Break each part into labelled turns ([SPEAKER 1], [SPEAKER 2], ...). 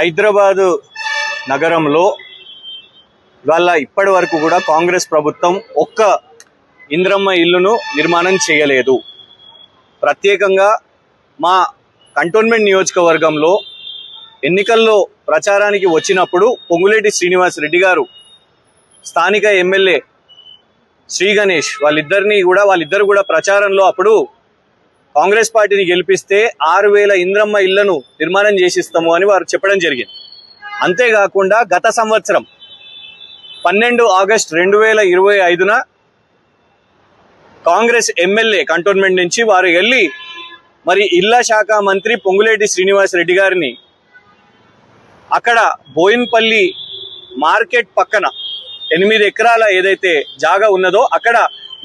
[SPEAKER 1] హైదరాబాద్ నగరంలో ఇవాళ ఇప్పటి వరకు కూడా కాంగ్రెస్ ప్రభుత్వం ఒక్క ఇంద్రమ్మ ఇల్లును నిర్మాణం చేయలేదు. ప్రత్యేకంగా మా కంటోన్మెంట్ నియోజకవర్గంలో ఎన్నికల్లో ప్రచారానికి వచ్చినప్పుడు పొంగులేటి శ్రీనివాస్ రెడ్డి గారు స్థానిక ఎమ్మెల్యే శ్రీ గణేష్ వాళ్ళిద్దరు కూడా ప్రచారంలో అప్పుడు కాంగ్రెస్ పార్టీని గెలిపిస్తే 6,000 ఇంద్రమ్మ ఇళ్లను నిర్మాణం చేసిస్తాము అని వారు చెప్పడం జరిగింది. అంతేకాకుండా గత సంవత్సరం 12 ఆగస్టు 2025న కాంగ్రెస్ ఎమ్మెల్యే కంటోన్మెంట్ నుంచి వారు వెళ్ళి మరి ఇళ్ల శాఖ మంత్రి పొంగులేటి శ్రీనివాస్ రెడ్డి గారిని అక్కడ బోయిన్పల్లి మార్కెట్ పక్కన 8 ఎకరాల ఏదైతే జాగా ఉన్నదో అక్కడ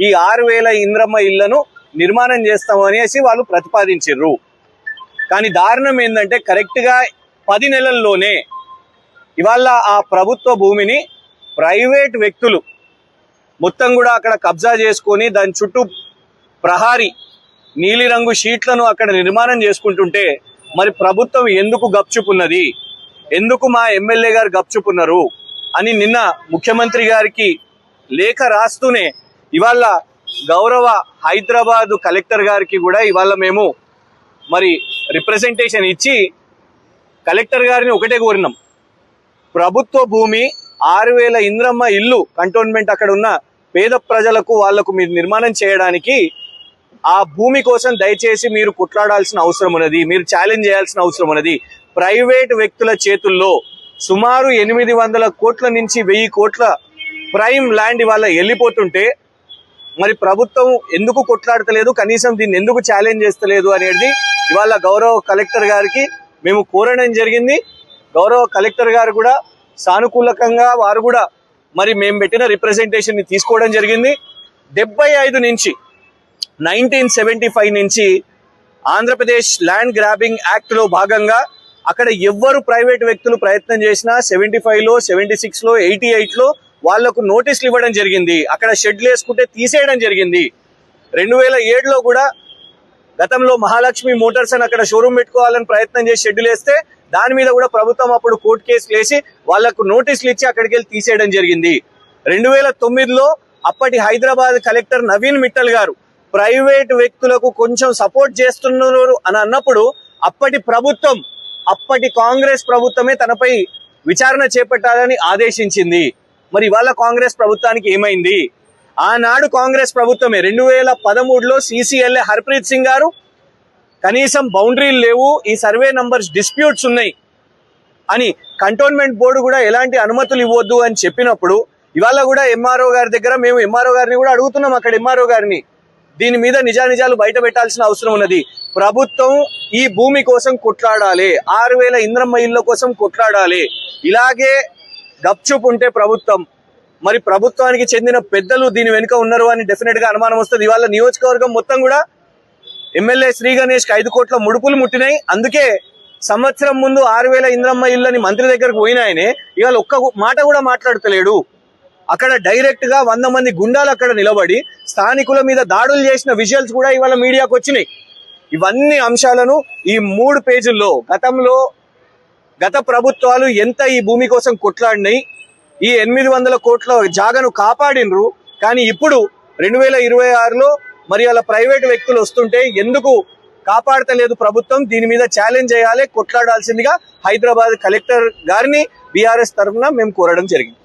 [SPEAKER 1] ఈ 6,000 ఇంద్రమ్మ ఇళ్లను నిర్మాణం చేస్తామనేసి వాళ్ళు ప్రతిపాదించారు. కానీ దారుణం ఏంటంటే కరెక్ట్గా 10 నెలల్లోనే ఇవాళ ఆ ప్రభుత్వ భూమిని ప్రైవేట్ వ్యక్తులు మొత్తం కూడా అక్కడ కబ్జా చేసుకొని దాని చుట్టూ ప్రహారీ నీలిరంగు షీట్లను అక్కడ నిర్మాణం చేసుకుంటుంటే మరి ప్రభుత్వం ఎందుకు గప్చుపున్నది, ఎందుకు మా ఎమ్మెల్యే గారు గప్చుపున్నారు అని నిన్న ముఖ్యమంత్రి గారికి లేఖ రాస్తూనే ఇవాళ గౌరవ హైదరాబాద్ కలెక్టర్ గారికి కూడా ఇవాళ మేము మరి రిప్రజెంటేషన్ ఇచ్చి కలెక్టర్ గారిని ఒకటే కోరినాం. ప్రభుత్వ భూమి 6,000 ఇంద్రమ్మ ఇల్లు కంటోన్మెంట్ అక్కడ ఉన్న పేద ప్రజలకు వాళ్లకు మీరు నిర్మాణం చేయడానికి ఆ భూమి కోసం దయచేసి మీరు కొట్లాడాల్సిన అవసరం ఉన్నది, మీరు ఛాలెంజ్ చేయాల్సిన అవసరం ఉన్నది. ప్రైవేట్ వ్యక్తుల చేతుల్లో సుమారు 800 కోట్ల నుంచి 1000 కోట్ల ప్రైమ్ ల్యాండ్ ఇవాళ వెళ్ళిపోతుంటే మరి ప్రభుత్వం ఎందుకు కొట్లాడతలేదు, కనీసం దీన్ని ఎందుకు ఛాలెంజ్ చేస్తలేదు అనేది ఇవాళ గౌరవ కలెక్టర్ గారికి మేము కోరడం జరిగింది. గౌరవ కలెక్టర్ గారు కూడా సానుకూలకంగా వారు కూడా మరి మేము పెట్టిన రిప్రజెంటేషన్ ని తీసుకోవడం జరిగింది. 75 నుంచి 1975 నుంచి ఆంధ్రప్రదేశ్ ల్యాండ్ గ్రాబింగ్ యాక్ట్ లో భాగంగా అక్కడ ఎవ్వరు ప్రైవేట్ వ్యక్తులు ప్రయత్నం చేసినా 75లో 76లో 88లో వాళ్లకు నోటీసులు ఇవ్వడం జరిగింది. అక్కడ షెడ్లు వేసుకుంటే తీసేయడం జరిగింది. 2007లో కూడా గతంలో మహాలక్ష్మి మోటార్స్ అని అక్కడ షోరూమ్ పెట్టుకోవాలని ప్రయత్నం చేసి షెడ్యూల్ వేస్తే దాని మీద కూడా ప్రభుత్వం అప్పుడు కోర్టు కేసులు వేసి వాళ్లకు నోటీసులు ఇచ్చి అక్కడికి వెళ్ళి తీసేయడం జరిగింది. 2009లో అప్పటి హైదరాబాద్ కలెక్టర్ నవీన్ మిట్టల్ గారు ప్రైవేట్ వ్యక్తులకు కొంచెం సపోర్ట్ చేస్తున్నారు అని అన్నప్పుడు అప్పటి కాంగ్రెస్ ప్రభుత్వమే తనపై విచారణ చేపట్టాలని ఆదేశించింది. మరి ఇవాళ కాంగ్రెస్ ప్రభుత్వానికి ఏమైంది? ఆనాడు కాంగ్రెస్ ప్రభుత్వమే 2013లో CCLA హర్ప్రీత్ సింగ్ గారు కనీసం బౌండరీలు లేవు, ఈ సర్వే నంబర్స్ డిస్ప్యూట్స్ ఉన్నాయి అని కంటోన్మెంట్ బోర్డు కూడా ఎలాంటి అనుమతులు ఇవ్వద్దు అని చెప్పినప్పుడు ఇవాళ కూడా MRO గారి దగ్గర మేము MRO గారిని కూడా అడుగుతున్నాం. అక్కడ MRO గారిని దీని మీద నిజానిజాలు బయట పెట్టాల్సిన అవసరం ఉన్నది. ప్రభుత్వం ఈ భూమి కోసం కొట్లాడాలి, 6,000 ఇంద్రమ్మ ఇళ్ల కోసం కొట్లాడాలి. ఇలాగే గప్చుప్ ఉంటే ప్రభుత్వం మరి ప్రభుత్వానికి చెందిన పెద్దలు దీని వెనుక ఉన్నారు అని డెఫినెట్ గా అనుమానం వస్తుంది. ఇవాళ నియోజకవర్గం మొత్తం కూడా ఎమ్మెల్యే శ్రీ గణేష్ 5 కోట్ల ముడుపులు ముట్టినాయి. అందుకే సంవత్సరం ముందు 6,000 ఇంద్రమ్మ ఇళ్ళని మంత్రి దగ్గరకు పోయినాయనే ఇవాళ ఒక్క మాట కూడా మాట్లాడతలేడు. అక్కడ డైరెక్ట్ గా 100 మంది గుండాలు అక్కడ నిలబడి స్థానికుల మీద దాడులు చేసిన విజువల్స్ కూడా ఇవాళ మీడియాకు వచ్చినాయి. ఇవన్నీ అంశాలను ఈ 3 పేజీల్లో గత ప్రభుత్వాలు ఎంత ఈ భూమి కోసం కొట్లాడినాయి, ఈ 800 కోట్ల జాగను కాపాడినరు. కానీ ఇప్పుడు 2026లో మరి అలా ప్రైవేట్ వ్యక్తులు వస్తుంటే ఎందుకు కాపాడతలేదు ప్రభుత్వం? దీని మీద ఛాలెంజ్ చేయాలి, కొట్లాడాల్సిందిగా హైదరాబాద్ కలెక్టర్ గారిని BRS తరఫున మేము కోరడం జరిగింది.